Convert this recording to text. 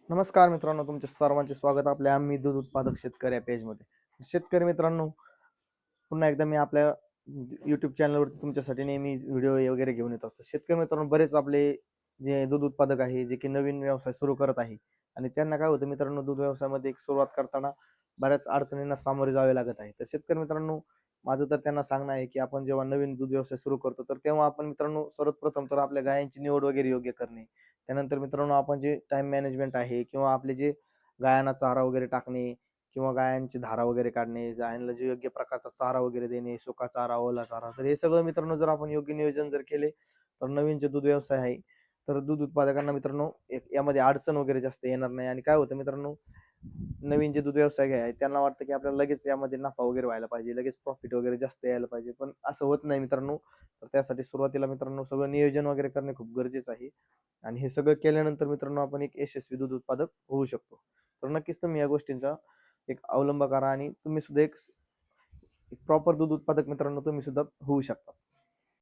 नमस्कार मित्रांनो, तुमचे सर्वांचे स्वागत आपल्या आम्ही दूध उत्पादक शेतकरी या पेजमध्ये. शेतकरी मित्रांनो, पुन्हा एकदा मी आपल्या यूट्यूब चॅनलवरती तुमच्यासाठी नेहमी व्हिडिओ वगैरे घेऊन येत असतो. शेतकरी मित्रांनो, बरेच आपले जे दूध उत्पादक आहे जे की नवीन व्यवसाय सुरू करत आहे आणि त्यांना काय होतं मित्रांनो, दूध व्यवसायामध्ये एक सुरुवात करताना बऱ्याच अडचणींना सामोरे जावे लागत आहे. तर शेतकरी मित्रांनो, माझं तर त्यांना सांगणं आहे की आपण जेव्हा नवीन दूध व्यवसाय सुरू करतो तर तेव्हा आपण मित्रांनो सर्वप्रथम तर आपल्या गायांची निवड वगैरे योग्य करणे. त्यानंतर मित्रांनो, आपण जे टाइम मॅनेजमेंट आहे किंवा आपले जे गायांना चारा वगैरे टाकणे किंवा गायांची धारा वगैरे काढणे, गायांना जे योग्य प्रकारचा चारा वगैरे देणे, सुका चारा, ओला चारा, तर हे सगळं मित्रांनो जर आपण योग्य नियोजन जर केले तर नवीन जे दूध व्यवसाय आहे तर दूध उत्पादकांना मित्रांनो यामध्ये अडचण वगैरे जास्त येणार नाही. आणि काय होतं मित्रांनो, नवीन जे दूध व्यवसाय आहे त्यांना वाटतं की आपल्याला लगेच यामध्ये नफा वगैरे व्हायला पाहिजे, लगेच प्रॉफिट वगैरे जास्त यायला पाहिजे, पण असं होत नाही मित्रांनो. तर त्यासाठी सुरुवातीला मित्रांनो सगळं नियोजन वगैरे करणे खूप गरजेचं आहे. आणि हे सगळं केल्यानंतर मित्रांनो आपण एक यशस्वी दूध उत्पादक होऊ शकतो. तर नक्कीच तुम्ही या गोष्टींचा एक अवलंब करा आणि तुम्ही सुद्धा एक प्रॉपर दूध उत्पादक मित्रांनो तुम्ही सुद्धा होऊ शकता.